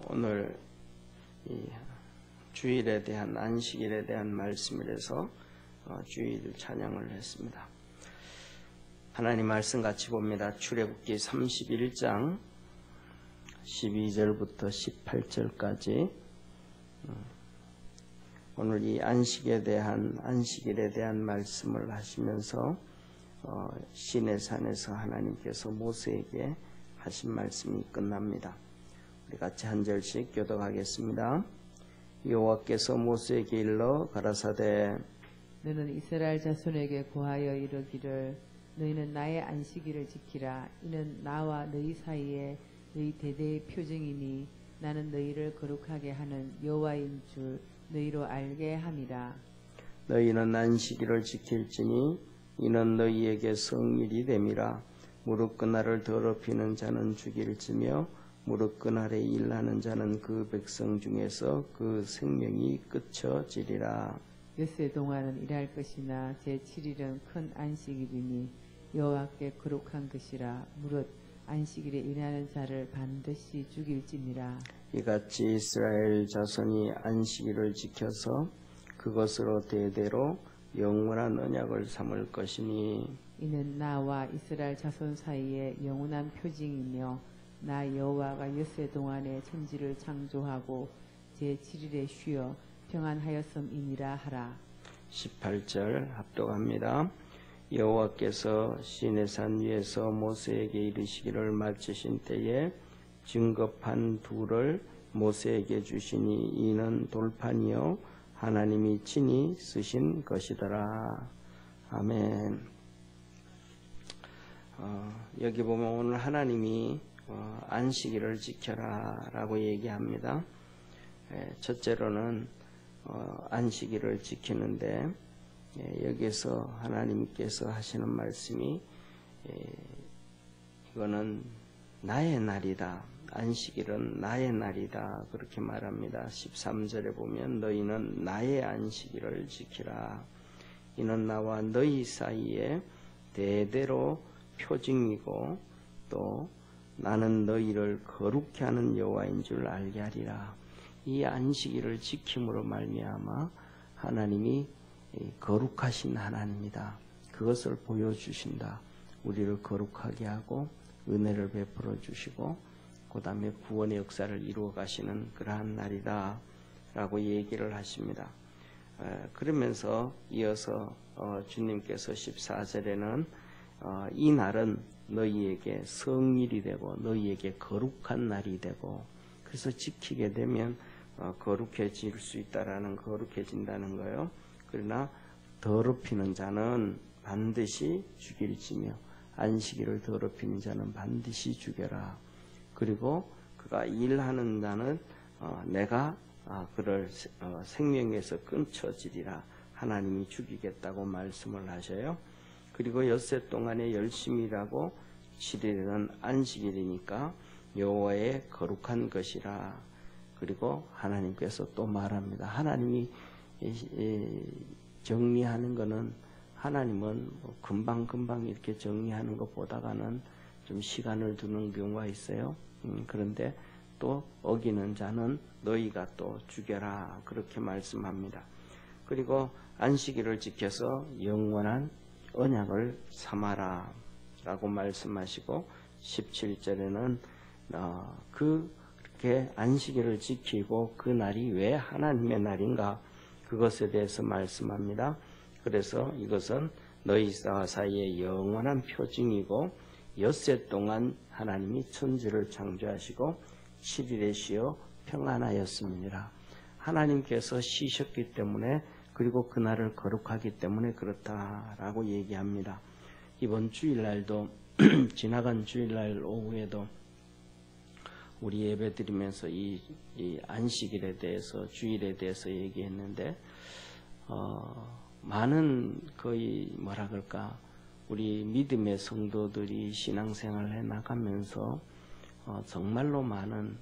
오늘 이 주일에 대한 안식일에 대한 말씀이라서 주일 찬양을 했습니다. 하나님 말씀 같이 봅니다. 출애굽기 31장 12절부터 18절까지 오늘 이 안식일에 대한 말씀을 하시면서 시내산에서 하나님께서 모세에게 하신 말씀이 끝납니다. 우리 같이 한 절씩 교독하겠습니다. 여호와께서 모세에게 일러 가라사대 너는 이스라엘 자손에게 고하여 이르기를 너희는 나의 안식일을 지키라. 이는 나와 너희 사이에 너희 대대의 표징이니 나는 너희를 거룩하게 하는 여호와인 줄 너희로 알게 함이라. 너희는 안식일을 지킬지니 이는 너희에게 성일이 됨이라. 무릎 그날을 더럽히는 자는 죽일지며 무릎 그날에 일하는 자는 그 백성 중에서 그 생명이 끊어지리라. 엿새 동안은 일할 것이나 제7일은 큰 안식일이니 여호와께 거룩한 것이라. 무릇 안식일에 일하는 자를 반드시 죽일지니라. 이같이 이스라엘 자손이 안식일을 지켜서 그것으로 대대로 영원한 언약을 삼을 것이니 이는 나와 이스라엘 자손 사이에 영원한 표징이며 나 여호와가 엿새 동안에 천지를 창조하고 제7일에 쉬어 평안하였음이니라 하라. 18절 합독합니다. 여호와께서 시내산 위에서 모세에게 이르시기를 마치신 때에 증거판 둘을 모세에게 주시니 이는 돌판이요 하나님이 친히 쓰신 것이더라. 아멘. 여기 보면 오늘 하나님이 안식일을 지켜라 라고 얘기합니다. 첫째로는 안식일을 지키는데 여기서 하나님께서 하시는 말씀이 이거는 나의 날이다. 안식일은 나의 날이다. 그렇게 말합니다. 13절에 보면 너희는 나의 안식일을 지키라. 이는 나와 너희 사이에 대대로 표징이고 또 나는 너희를 거룩히 하는 여호와인 줄 알게 하리라. 이 안식일을 지킴으로 말미암아 하나님이 거룩하신 하나님이다. 그것을 보여주신다. 우리를 거룩하게 하고 은혜를 베풀어 주시고 그 다음에 구원의 역사를 이루어 가시는 그러한 날이다 라고 얘기를 하십니다. 그러면서 이어서 주님께서 14절에는 이 날은 너희에게 성일이 되고 너희에게 거룩한 날이 되고 그래서 지키게 되면 거룩해질 수 있다라는 거룩해진다는 거예요. 그러나 더럽히는 자는 반드시 죽일지며 안식일을 더럽히는 자는 반드시 죽여라. 그리고 그가 일하는 자는 내가 그를 생명에서 끊어지리라. 하나님이 죽이겠다고 말씀을 하셔요. 그리고 엿새 동안에 열심히 일하고 7일은 안식일이니까 여호와의 거룩한 것이라. 그리고 하나님께서 또 말합니다. 하나님이 정리하는 거는 하나님은 금방금방 이렇게 정리하는 것보다는 좀 시간을 두는 경우가 있어요. 그런데 또 어기는 자는 너희가 또 죽여라. 그렇게 말씀합니다. 그리고 안식일을 지켜서 영원한 언약을 삼아라 라고 말씀하시고 17절에는 그렇게 안식일을 지키고 그 날이 왜 하나님의 날인가 그것에 대해서 말씀합니다. 그래서 이것은 너희 사이에 영원한 표징이고 엿새 동안 하나님이 천지를 창조하시고 7일에 쉬어 평안하였습니다. 하나님께서 쉬셨기 때문에 그리고 그날을 거룩하기 때문에 그렇다라고 얘기합니다. 이번 주일날도 지나간 주일날 오후에도 우리 예배드리면서 이 안식일에 대해서 주일에 대해서 얘기했는데 많은 거의 뭐라 그럴까 우리 믿음의 성도들이 신앙생활을 해나가면서 정말로 많은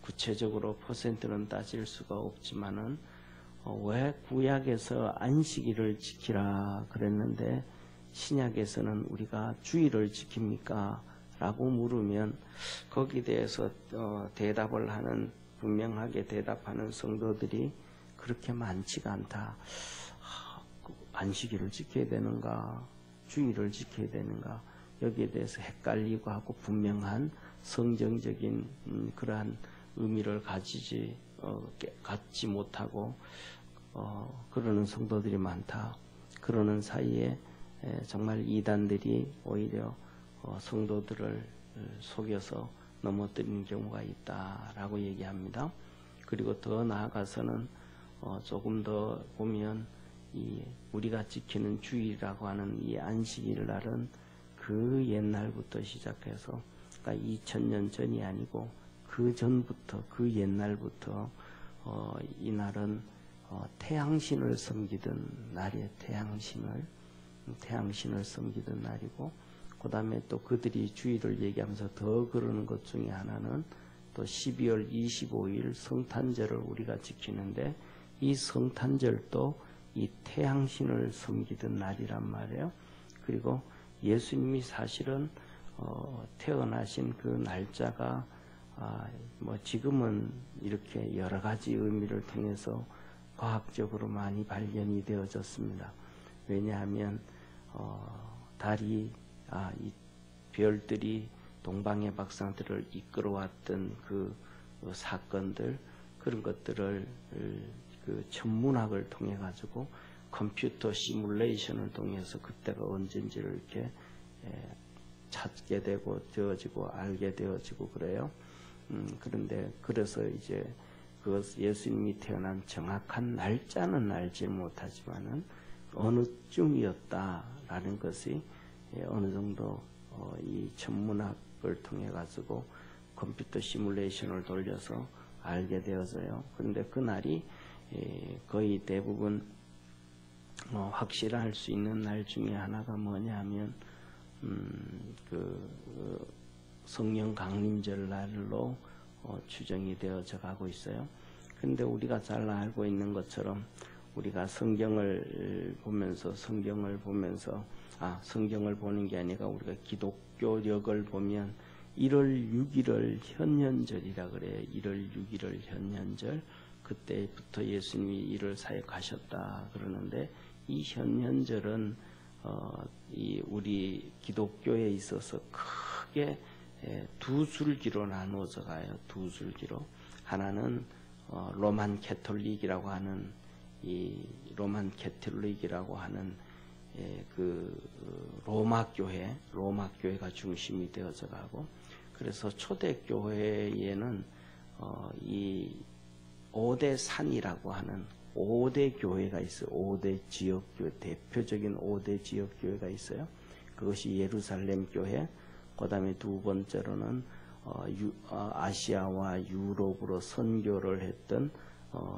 구체적으로 퍼센트는 따질 수가 없지만은 왜 구약에서 안식일을 지키라 그랬는데 신약에서는 우리가 주일을 지킵니까? 라고 물으면 거기에 대해서 대답을 하는, 분명하게 대답하는 성도들이 그렇게 많지가 않다. 안식일을 지켜야 되는가, 주일을 지켜야 되는가, 여기에 대해서 헷갈리고 하고 분명한 성경적인 그러한 의미를 갖지 못하고 그러는 성도들이 많다. 그러는 사이에 정말 이단들이 오히려 성도들을 속여서 넘어뜨리는 경우가 있다라고 얘기합니다. 그리고 더 나아가서는 조금 더 보면 우리가 지키는 주일이라고 하는 이 안식일 날은 그 옛날부터 시작해서, 그러니까 2000년 전이 아니고 그 전부터, 그 옛날부터 이 날은 태양신을 섬기던 날이에요. 태양신을 섬기던 날이고, 그 다음에 또 그들이 주일을 얘기하면서 더 그러는 것 중에 하나는 또 12월 25일 성탄절을 우리가 지키는데, 이 성탄절도 이 태양신을 섬기던 날이란 말이에요. 그리고 예수님이 사실은 태어나신 그 날짜가 지금은 이렇게 여러 가지 의미를 통해서 과학적으로 많이 발견이 되어졌습니다. 왜냐하면 달이 이 별들이 동방의 박사들을 이끌어왔던 그 사건들, 그런 것들을 그 천문학을 통해 가지고 컴퓨터 시뮬레이션을 통해서 그때가 언젠지를 이렇게 찾게 되어지고 알게 되어지고 그래요. 그런데 그래서 이제 그 예수님이 태어난 정확한 날짜는 알지 못하지만은 어느 쯤이었다라는 것이 어느 정도 이 천문학을 통해 가지고 컴퓨터 시뮬레이션을 돌려서 알게 되어서요. 그런데 그 날이 거의 대부분 확실할 수 있는 날 중에 하나가 뭐냐면 성령 강림절 날로 추정이 되어져 가고 있어요. 그런데 우리가 잘 알고 있는 것처럼 우리가 성경을 보면서 성경을 보는 게 아니라 우리가 기독교력을 보면 1월 6일을 현년절이라 그래요. 1월 6일을 현년절. 그때부터 예수님이 이를 사역하셨다 그러는데, 이 현년절은 이 우리 기독교에 있어서 크게 두 줄기로 나누어져 가요. 두 줄기로. 하나는 로만 캐톨릭이라고 하는 그 로마 교회가 중심이 되어져 가고, 그래서 초대교회에는 이 5대 산이라고 하는 5대 교회가 있어요. 5대 지역교회, 대표적인 5대 지역교회가 있어요. 그것이 예루살렘 교회, 그 다음에 두 번째로는 아시아와 유럽으로 선교를 했던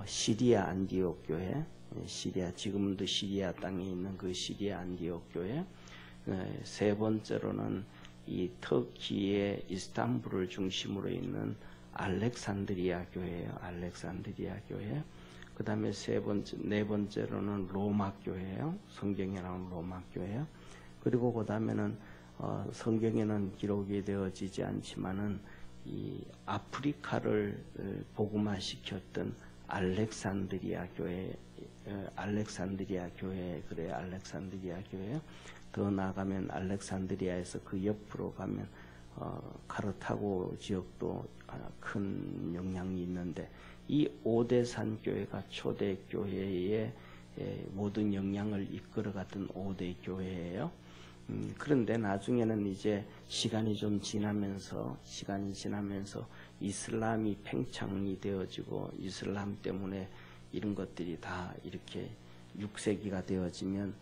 시리아 안디옥 교회, 지금도 시리아 땅에 있는 그 시리아 안디옥 교회, 세 번째로는 이 터키의 이스탄불을 중심으로 있는 알렉산드리아 교회예요. 알렉산드리아 교회. 그 다음에 네 번째로는 로마 교회예요. 성경에 나온 로마 교회예요. 그리고 그 다음에는 성경에는 기록이 되어지지 않지만은 이 아프리카를 복음화시켰던 알렉산드리아 교회, 알렉산드리아 교회. 더 나아가면 알렉산드리아에서 그 옆으로 가면 카르타고 지역도 큰 영향이 있는데, 이 5대 산교회가 초대교회의 모든 영향을 이끌어갔던 5대 교회예요. 그런데 나중에는 이제 시간이 지나면서 이슬람이 팽창이 되어지고, 이슬람 때문에 이런 것들이 다 이렇게 6세기가 되어지면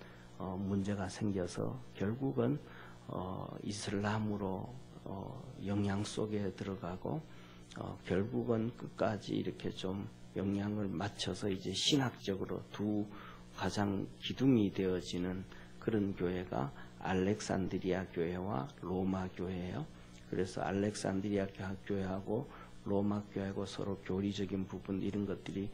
문제가 생겨서 결국은 이슬람으로 영향 속에 들어가고, 결국은 끝까지 이렇게 좀 영향을 맞춰서 이제 신학적으로 두 가장 기둥이 되어지는 그런 교회가 알렉산드리아 교회와 로마 교회예요. 그래서 알렉산드리아 교회하고 로마 교회하고 서로 교리적인 부분, 이런 것들이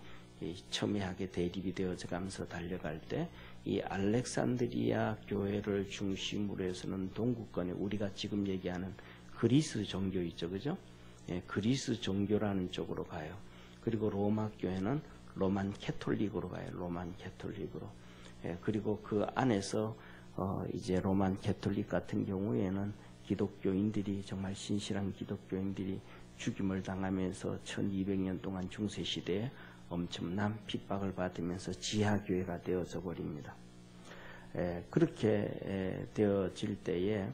첨예하게 대립이 되어져 가면서 달려갈 때, 이 알렉산드리아 교회를 중심으로 해서는 동구권에 우리가 지금 얘기하는 그리스 종교 있죠, 그죠? 예, 그리스 종교라는 쪽으로 가요. 그리고 로마 교회는 로만 캐톨릭으로 가요. 로만 캐톨릭으로. 예, 그리고 그 안에서 이제 로만 캐톨릭 같은 경우에는 기독교인들이 정말 신실한 기독교인들이 죽임을 당하면서 1200년 동안 중세시대에 엄청난 핍박을 받으면서 지하교회가 되어져 버립니다. 그렇게 되어질 때에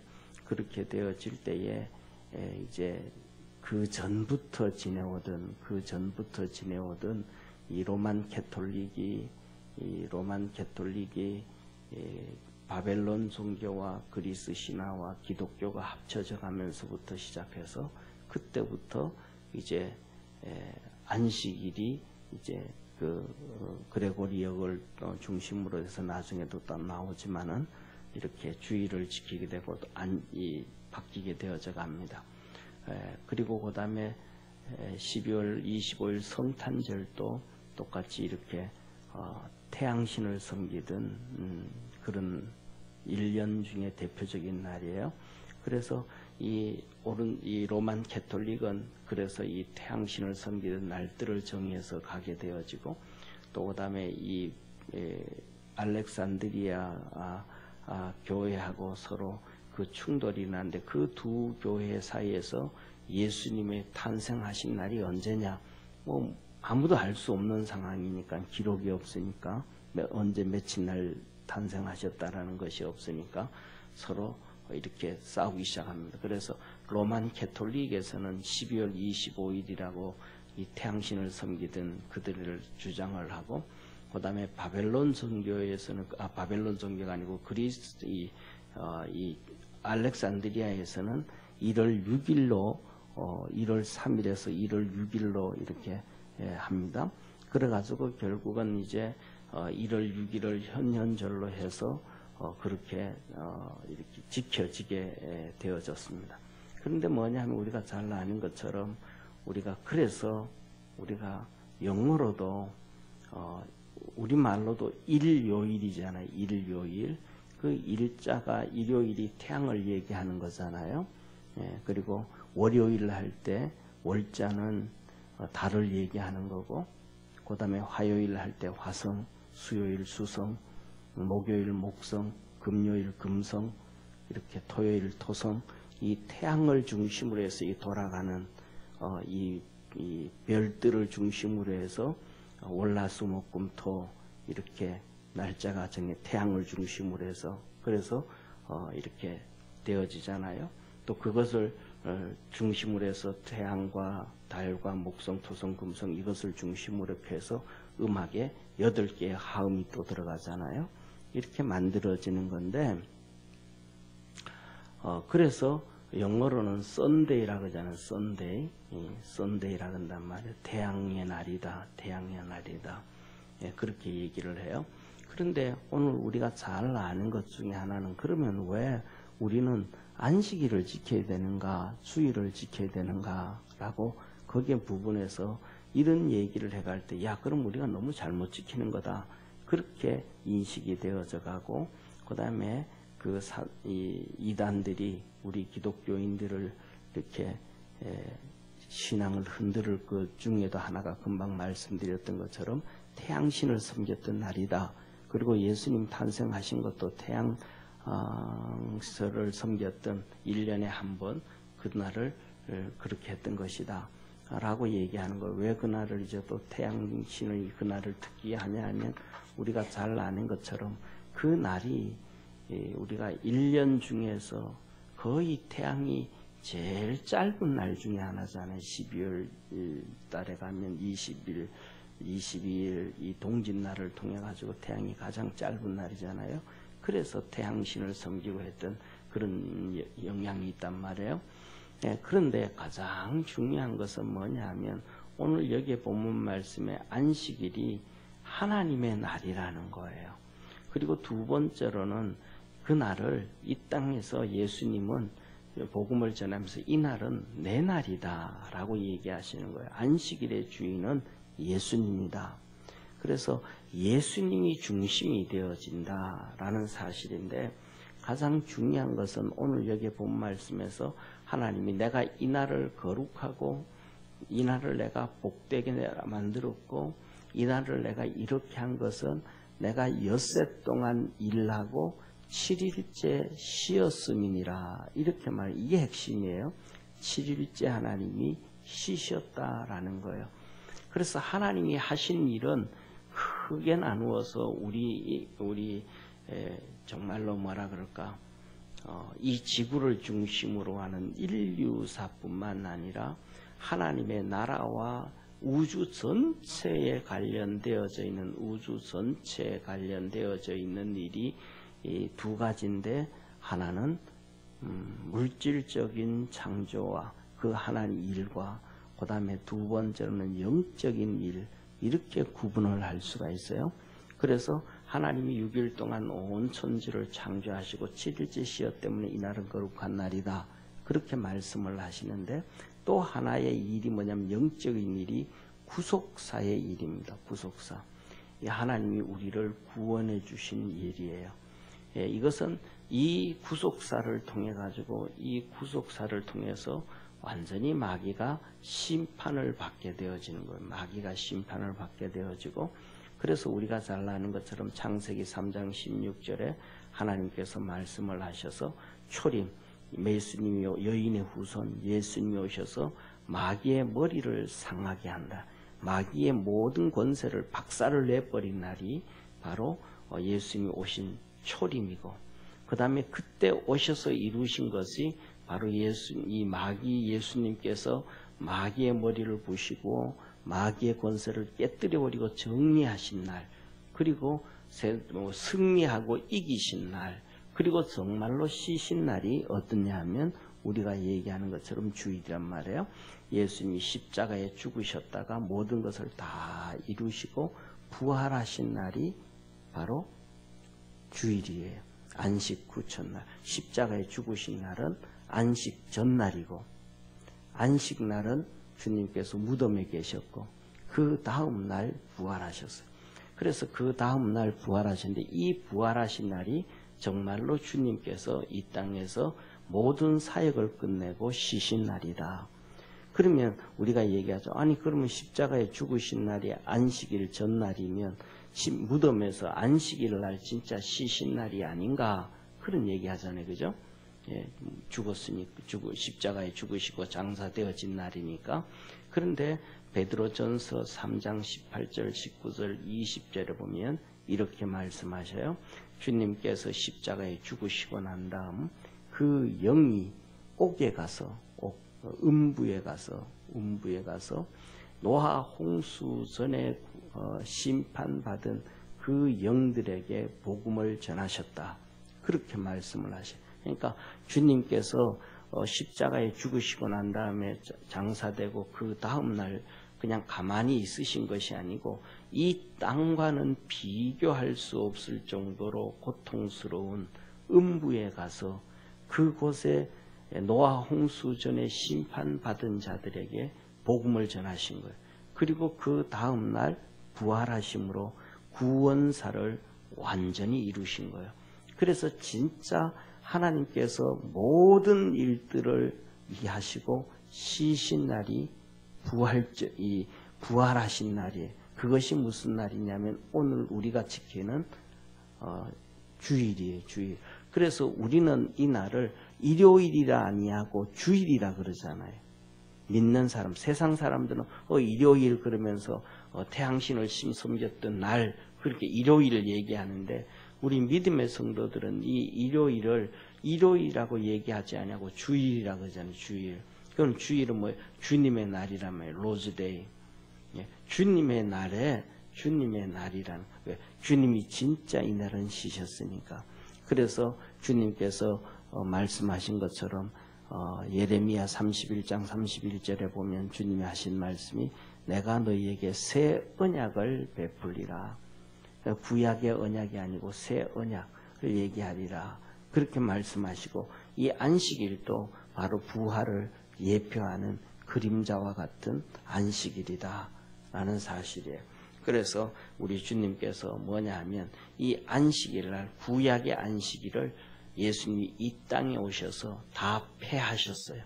이제 그 전부터 지내오던 이 로만 캐톨릭이 바벨론 종교와 그리스 신화와 기독교가 합쳐져 가면서부터 시작해서 그때부터 이제 안식일이 이제 그레고리역을 중심으로 해서 나중에도 또 나오지만은 이렇게 주의를 지키게 되고 또 바뀌게 되어져 갑니다. 그리고 그 다음에 12월 25일 성탄절도 똑같이 이렇게 태양신을 섬기던 그런 1년 중에 대표적인 날이에요. 그래서 이 로만 캐톨릭은 그래서 이 태양신을 섬기던 날들을 정해서 가게 되어지고 또 그다음에 이 알렉산드리아 교회하고 서로 그 충돌이 나는데 그 두 교회 사이에서 예수님의 탄생하신 날이 언제냐? 뭐 아무도 알 수 없는 상황이니까 기록이 없으니까 언제 며칠 날 탄생하셨다라는 것이 없으니까 서로 이렇게 싸우기 시작합니다. 그래서 로만 캐톨릭에서는 12월 25일이라고 이 태양신을 섬기던 그들을 주장을 하고 그 다음에 바벨론 종교에서는 바벨론 종교가 아니고 그리스 이 알렉산드리아에서는 1월 6일로 1월 3일에서 1월 6일로 이렇게 합니다. 그래가지고 결국은 이제 1월 6일을 현현절로 해서 그렇게 이렇게 지켜지게 되어졌습니다. 그런데 뭐냐면 우리가 잘 아는 것처럼 그래서 우리가 영어로도 우리말로도 일요일이잖아요. 일요일. 그 일자가 일요일이 태양을 얘기하는 거잖아요. 그리고 월요일 할 때 월자는 달을 얘기하는 거고 그 다음에 화요일 할 때 화성, 수요일 수성, 목요일 목성, 금요일 금성, 이렇게 토요일 토성, 이 태양을 중심으로 해서 이 돌아가는 이 별들을 중심으로 해서 월화수목금토 이렇게 날짜가 정해 태양을 중심으로 해서 그래서 이렇게 되어지잖아요. 또 그것을 중심으로 해서 태양과 달과 목성, 토성, 금성 이것을 중심으로 해서 음악에 8개의 하음이 또 들어가잖아요. 이렇게 만들어지는 건데 그래서 영어로는 Sunday라고 하잖아요. Sunday. Sunday라고 한단 말이에요. 태양의 날이다. 태양의 날이다. 그렇게 얘기를 해요. 그런데 오늘 우리가 잘 아는 것 중에 하나는 그러면 왜 우리는 안식일을 지켜야 되는가, 주일을 지켜야 되는가 라고 거기에 부분에서 이런 얘기를 해갈 때 그럼 우리가 너무 잘못 지키는 거다. 그렇게 인식이 되어져 가고 그 다음에 이단들이 우리 기독교인들을 이렇게 신앙을 흔들 것 중에도 하나가 금방 말씀드렸던 것처럼 태양신을 섬겼던 날이다. 그리고 예수님 탄생하신 것도 태양설을 섬겼던 1년에 한 번 그날을 그렇게 했던 것이다. 라고 얘기하는 거예요. 왜 그날을 이제 또 태양신을 그날을 특히 하냐 하면 우리가 잘 아는 것처럼 그 날이 우리가 1년 중에서 거의 태양이 제일 짧은 날 중에 하나잖아요. 12월 달에 가면 22일 이 동짓날을 통해 가지고 태양이 가장 짧은 날이잖아요. 그래서 태양신을 섬기고 했던 그런 영향이 있단 말이에요. 그런데 가장 중요한 것은 뭐냐 하면 오늘 여기에 본문 말씀에 안식일이 하나님의 날이라는 거예요. 그리고 두 번째로는 그 날을 이 땅에서 예수님은 복음을 전하면서 이 날은 내 날이다 라고 얘기하시는 거예요. 안식일의 주인은 예수님이다. 그래서 예수님이 중심이 되어진다라는 사실인데 가장 중요한 것은 오늘 여기에 본 말씀에서 하나님이 내가 이 날을 거룩하고 이 날을 내가 복되게 만들었고 이 날을 내가 이렇게 한 것은 내가 엿새 동안 일하고 7일째 쉬었음이니라. 이렇게 말, 이게 핵심이에요. 7일째 하나님이 쉬셨다라는 거예요. 그래서 하나님이 하신 일은 크게 나누어서 우리 정말로 뭐라 그럴까, 이 지구를 중심으로 하는 인류사뿐만 아니라 하나님의 나라와 우주 전체에 관련되어져 있는, 우주 전체에 관련되어져 있는 일이 이 두 가지인데, 하나는 물질적인 창조와 그 하나님 일과, 그 다음에 두 번째로는 영적인 일, 이렇게 구분을 할 수가 있어요. 그래서 하나님이 6일 동안 온 천지를 창조하시고 7일째 쉬었 때문에 이날은 거룩한 날이다, 그렇게 말씀을 하시는데, 또 하나의 일이 뭐냐면 영적인 일이 구속사의 일입니다. 구속사. 하나님이 우리를 구원해 주신 일이에요. 이것은 이 구속사를 통해 가지고, 이 구속사를 통해서 완전히 마귀가 심판을 받게 되어지는 거예요. 마귀가 심판을 받게 되어지고, 그래서 우리가 잘 아는 것처럼 창세기 3장 16절에 하나님께서 말씀을 하셔서 초림, 예수님이, 여인의 후손 예수님이 오셔서 마귀의 머리를 상하게 한다. 마귀의 모든 권세를 박살을 내버린 날이 바로 예수님이 오신 초림이고, 그 다음에 그때 오셔서 이루신 것이 바로 이 마귀 예수님께서 마귀의 머리를 부시고 마귀의 권세를 깨뜨려버리고 정리하신 날, 그리고 승리하고 이기신 날, 그리고 정말로 쉬신 날이 어떠냐 하면 우리가 얘기하는 것처럼 주일이란 말이에요. 예수님이 십자가에 죽으셨다가 모든 것을 다 이루시고 부활하신 날이 바로 주일이에요. 안식 후 첫날. 십자가에 죽으신 날은 안식 전날이고, 안식 날은 주님께서 무덤에 계셨고, 그 다음 날 부활하셨어요. 그래서 그 다음 날 부활하셨는데, 이 부활하신 날이 정말로 주님께서 이 땅에서 모든 사역을 끝내고 쉬신 날이다. 그러면 우리가 얘기하죠. 아니 그러면 십자가에 죽으신 날이 안식일 전날이면 무덤에서 안식일 날 진짜 쉬신 날이 아닌가, 그런 얘기 하잖아요. 그죠? 예, 십자가에 죽으시고 장사되어진 날이니까. 그런데 베드로전서 3장 18절, 19절, 20절에 보면 이렇게 말씀하셔요. 주님께서 십자가에 죽으시고 난 다음 그 영이 옥에 가서, 음부에 가서 노아 홍수 전에 심판받은 그 영들에게 복음을 전하셨다. 그렇게 말씀을 하셔요. 그러니까 주님께서 십자가에 죽으시고 난 다음에 장사되고 그 다음날 그냥 가만히 있으신 것이 아니고, 이 땅과는 비교할 수 없을 정도로 고통스러운 음부에 가서 그곳에 노아 홍수 전에 심판받은 자들에게 복음을 전하신 거예요. 그리고 그 다음날 부활하심으로 구원사를 완전히 이루신 거예요. 그래서 진짜 하나님께서 모든 일들을 이해하시고 쉬신 날이 부활하신 날이에요. 그것이 무슨 날이냐면 오늘 우리가 지키는 주일이에요. 주일. 그래서 우리는 이 날을 일요일이라 아니하고 주일이라 그러잖아요. 믿는 사람, 세상 사람들은 일요일 그러면서 태양신을 섬겼던 날, 그렇게 일요일을 얘기하는데, 우리 믿음의 성도들은 이 일요일을 일요일이라고 얘기하지 않냐고 주일이라고 그러잖아요. 주일. 그럼 주일은 뭐예요? 주님의 날이란 말이에요. 로즈데이. 예, 주님의 날이라는. 왜? 주님이 진짜 이 날은 쉬셨으니까. 그래서 주님께서 말씀하신 것처럼 예레미야 31장 31절에 보면 주님이 하신 말씀이 내가 너희에게 새 언약을 베풀리라. 구약의 언약이 아니고 새 언약을 얘기하리라. 그렇게 말씀하시고, 이 안식일도 바로 부활을 예표하는 그림자와 같은 안식일이다 라는 사실이에요. 그래서 우리 주님께서 뭐냐 하면 이 안식일날, 구약의 안식일을 예수님이 이 땅에 오셔서 다 폐하셨어요.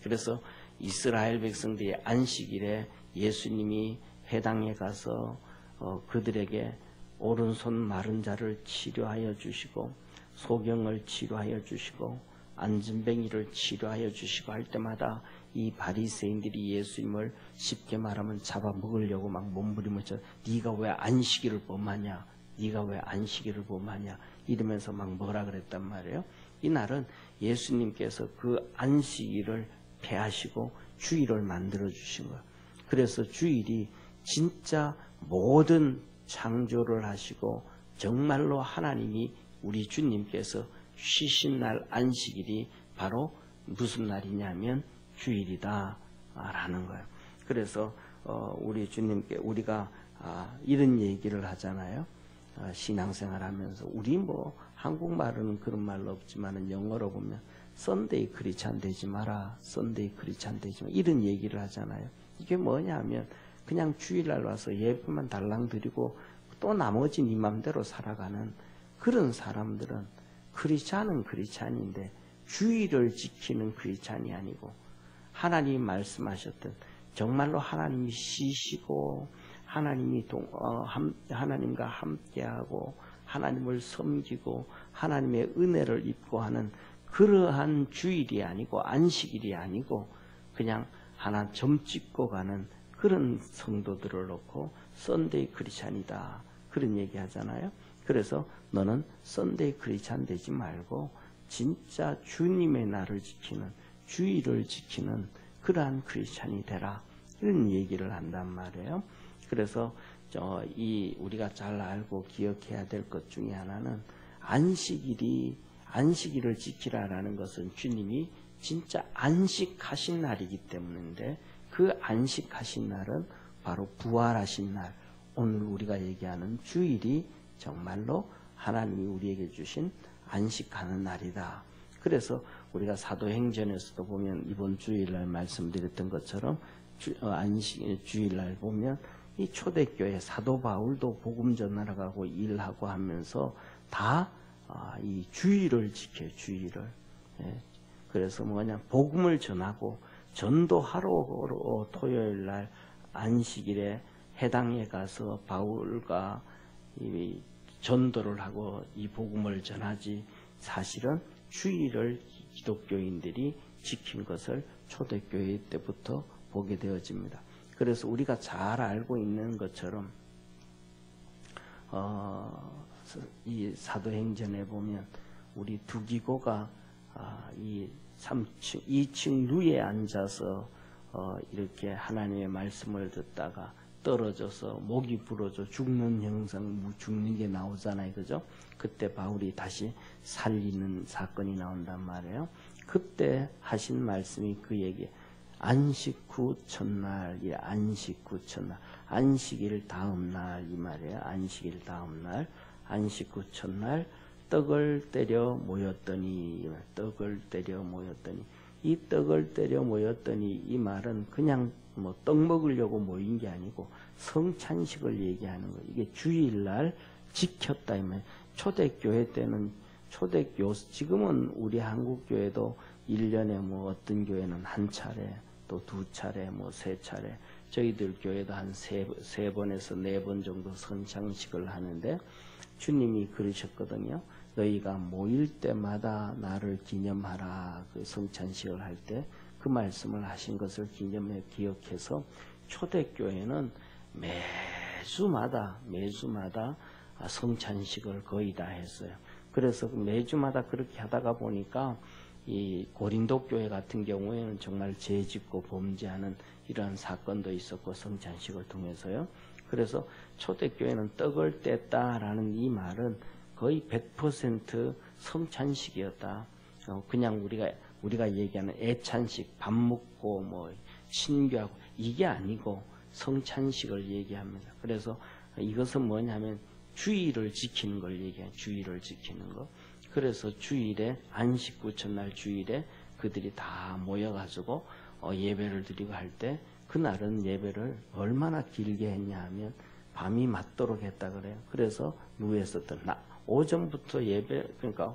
그래서 이스라엘 백성들이 안식일에 예수님이 회당에 가서 그들에게 오른손 마른 자를 치료하여 주시고 소경을 치료하여 주시고 안진뱅이를 치료하여 주시고 할 때마다 이 바리새인들이 예수님을 쉽게 말하면 잡아먹으려고 막 몸부림으면서 네가 왜 안식일을 범하냐, 네가 왜 안식일을 범하냐 이러면서 막 뭐라 그랬단 말이에요. 이날은 예수님께서 그 안식일을 폐하시고 주일을 만들어 주신 거예요. 그래서 주일이 진짜 모든 창조를 하시고 정말로 하나님이 우리 주님께서 쉬신 날 안식일이 바로 무슨 날이냐면 주일이다 라는 거예요. 그래서 우리 주님께 우리가 이런 얘기를 하잖아요. 신앙생활 하면서 우리 뭐 한국말은 그런 말로 없지만 영어로 보면 썬데이 크리스찬 되지 마라, 썬데이 크리스찬 되지 마라 이런 얘기를 하잖아요. 이게 뭐냐 하면 그냥 주일날 와서 예배만 달랑 드리고 또 나머지 네 맘대로 살아가는 그런 사람들은 크리스찬은 크리스찬인데 주일을 지키는 크리스찬이 아니고 하나님이 말씀하셨던 정말로 하나님이 쉬시고 하나님이 하나님과 함께하고 하나님을 섬기고 하나님의 은혜를 입고 하는 그러한 주일이 아니고 안식일이 아니고 그냥 하나 점 찍고 가는 그런 성도들을 놓고 썬데이 크리스찬이다 그런 얘기 하잖아요. 그래서 너는 썬데이 크리스찬 되지 말고 진짜 주님의 날을 지키는 주일을 지키는 그러한 크리스찬이 되라 이런 얘기를 한단 말이에요. 그래서 우리가 잘 알고 기억해야 될 것 중에 하나는 안식일을 지키라라는 것은 주님이 진짜 안식하신 날이기 때문인데 그 안식하신 날은 바로 부활하신 날 오늘 우리가 얘기하는 주일이 정말로 하나님이 우리에게 주신 안식하는 날이다. 그래서 우리가 사도행전에서도 보면 이번 주일날 말씀드렸던 것처럼 주일날 보면 이 초대교회 사도 바울도 복음 전하러가고 일하고 하면서 다 이 주일을 지켜요. 주일을. 예. 그래서 뭐냐 복음을 전하고 전도하러 토요일날 안식일에 해당에 가서 바울과 이 전도를 하고 이 복음을 전하지 사실은 주일을 기독교인들이 지킨 것을 초대교회 때부터 보게 되어집니다. 그래서 우리가 잘 알고 있는 것처럼 이 사도행전에 보면 우리 두기고가 이 2층 루에 앉아서 이렇게 하나님의 말씀을 듣다가 떨어져서 목이 부러져 죽는 형상, 죽는 게 나오잖아요. 그죠? 그때 바울이 다시 살리는 사건이 나온단 말이에요. 그때 하신 말씀이 그에게 안식 후 첫날, 안식 후 첫날, 안식일 다음 날 이 말이에요. 안식일 다음 날, 안식 후 첫날 떡을 때려 모였더니 떡을 때려 모였더니 이 떡을 때려 모였더니 이 말은 그냥 뭐 떡 먹으려고 모인 게 아니고 성찬식을 얘기하는 거예요. 이게 주일날 지켰다 이 말이에요. 초대교회 때는 지금은 우리 한국교회도 1년에 뭐 어떤 교회는 한 차례 또 2차례 뭐 3차례 저희들 교회도 한 3번에서 4번 정도 성찬식을 하는데 주님이 그러셨거든요. 너희가 모일 때마다 나를 기념하라. 그 성찬식을 할 때 그 말씀을 하신 것을 기억해서 초대교회는 매주마다 성찬식을 거의 다 했어요. 그래서 매주마다 그렇게 하다가 보니까 이 고린도 교회 같은 경우에는 정말 죄 짓고 범죄하는 이러한 사건도 있었고 성찬식을 통해서요. 그래서 초대교회는 떡을 뗐다라는 이 말은 거의 100% 성찬식이었다. 그냥 우리가 얘기하는 애찬식, 밥 먹고 뭐 신교하고 이게 아니고 성찬식을 얘기합니다. 그래서 이것은 뭐냐면 주일을 지키는 걸 얘기해요. 주일을 지키는 거. 그래서 주일에 안식 후 첫날 주일에 그들이 다 모여가지고 예배를 드리고 할 때 그날은 예배를 얼마나 길게 했냐 하면 밤이 맞도록 했다 그래요. 그래서 누웠었던 오전부터 예배 그러니까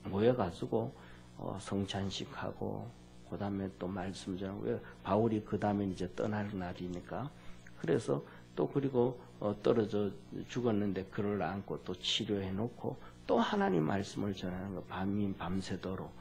모여가지고 성찬식하고 그 다음에 또 말씀 전하고, 바울이 그 다음에 이제 떠날 날이니까. 그래서 또 그리고 떨어져 죽었는데 그를 안고 또 치료해 놓고 또 하나님 말씀을 전하는 거, 밤새도록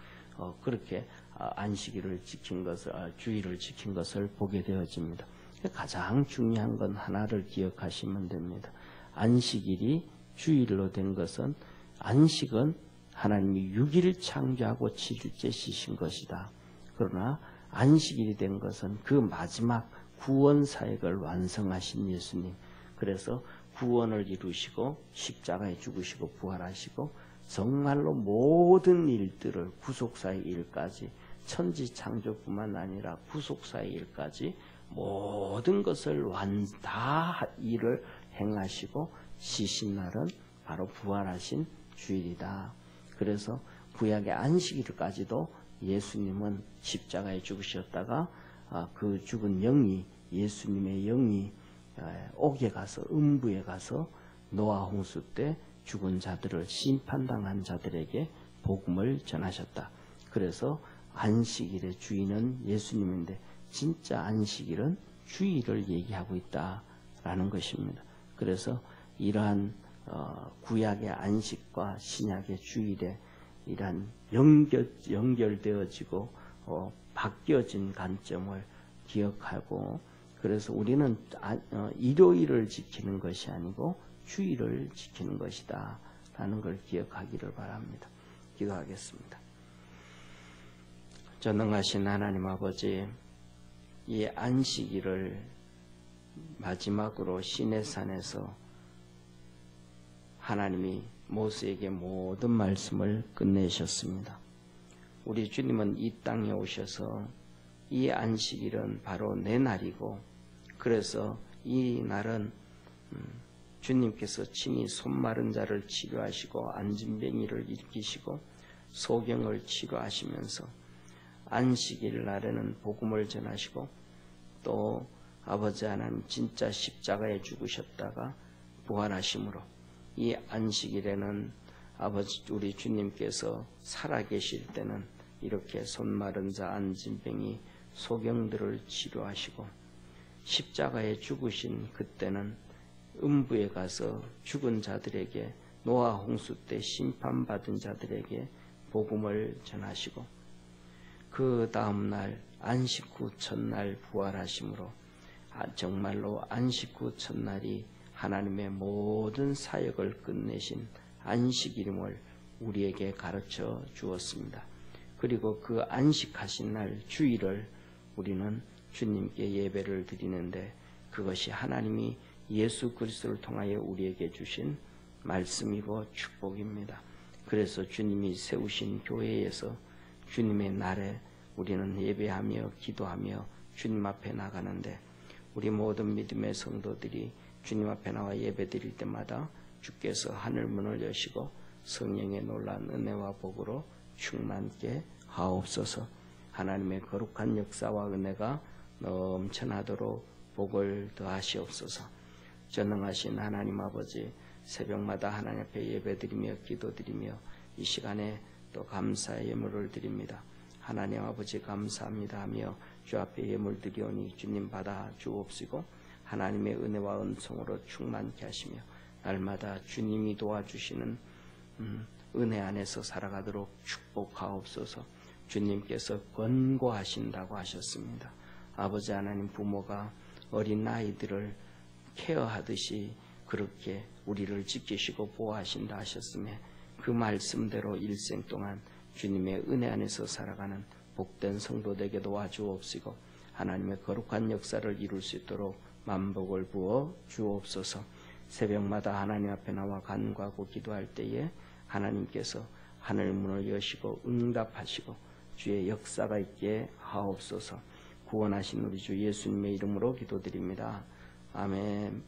그렇게 안식일을 지킨 것을, 주일을 지킨 것을 보게 되어집니다. 가장 중요한 건 하나를 기억하시면 됩니다. 안식일이 주일로 된 것은, 안식은 하나님이 6일 창조하고 7일째 쉬신 것이다. 그러나 안식일이 된 것은 그 마지막 구원 사역을 완성하신 예수님, 그래서 구원을 이루시고 십자가에 죽으시고 부활하시고 정말로 모든 일들을, 구속사의 일까지, 천지 창조뿐만 아니라 구속사의 일까지 모든 것을 다 일을 행하시고 쉬신 날은 바로 부활하신 주일이다. 그래서 구약의 안식일까지도 예수님은 십자가에 죽으셨다가 그 죽은 영이, 예수님의 영이 옥에 가서, 음부에 가서 노아 홍수 때 죽은 자들을, 심판당한 자들에게 복음을 전하셨다. 그래서 안식일의 주인은 예수님인데, 진짜 안식일은 주일을 얘기하고 있다라는 것입니다. 그래서 이러한 구약의 안식과 신약의 주일의 이러한 연결되어지고 바뀌어진 관점을 기억하고, 그래서 우리는 일요일을 지키는 것이 아니고 주일을 지키는 것이다 라는 걸 기억하기를 바랍니다. 기도하겠습니다. 전능하신 하나님 아버지, 이 안식일을 마지막으로 시내산에서 하나님이 모세에게 모든 말씀을 끝내셨습니다. 우리 주님은 이 땅에 오셔서 이 안식일은 바로 내 날이고, 그래서 이 날은 주님께서 친히 손마른 자를 치료하시고 안진뱅이를 일으키시고 소경을 치료하시면서 안식일 날에는 복음을 전하시고, 또 아버지 하나님 진짜 십자가에 죽으셨다가 부활하심으로 이 안식일에는 아버지 우리 주님께서 살아계실 때는 이렇게 손마른 자, 안진뱅이, 소경들을 치료하시고, 십자가에 죽으신 그때는 음부에 가서 죽은 자들에게, 노아 홍수 때 심판받은 자들에게 복음을 전하시고, 그 다음날 안식 후 첫날 부활하심으로 정말로 안식 후 첫날이 하나님의 모든 사역을 끝내신 안식일임을 우리에게 가르쳐 주었습니다. 그리고 그 안식하신 날 주일을 우리는 주님께 예배를 드리는데, 그것이 하나님이 예수 그리스도를 통하여 우리에게 주신 말씀이고 축복입니다. 그래서 주님이 세우신 교회에서 주님의 날에 우리는 예배하며 기도하며 주님 앞에 나가는데, 우리 모든 믿음의 성도들이 주님 앞에 나와 예배 드릴 때마다 주께서 하늘 문을 여시고 성령의 놀라운 은혜와 복으로 충만케 하옵소서. 하나님의 거룩한 역사와 은혜가 넘쳐나도록 복을 더하시옵소서. 전능하신 하나님 아버지, 새벽마다 하나님 앞에 예배드리며 기도드리며 이 시간에 또 감사의 예물을 드립니다. 하나님 아버지 감사합니다 하며 주 앞에 예물 드리오니 주님 받아 주옵시고, 하나님의 은혜와 은총으로 충만케 하시며 날마다 주님이 도와주시는 은혜 안에서 살아가도록 축복하옵소서. 주님께서 권고하신다고 하셨습니다. 아버지 하나님, 부모가 어린 아이들을 케어하듯이 그렇게 우리를 지키시고 보호하신다 하셨으며, 그 말씀대로 일생 동안 주님의 은혜 안에서 살아가는 복된 성도되게 도와주옵시고, 하나님의 거룩한 역사를 이룰 수 있도록 만복을 부어 주옵소서. 새벽마다 하나님 앞에 나와 간구하고 기도할 때에 하나님께서 하늘 문을 여시고 응답하시고 주의 역사가 있게 하옵소서. 구원하신 우리 주 예수님의 이름으로 기도드립니다. 아멘.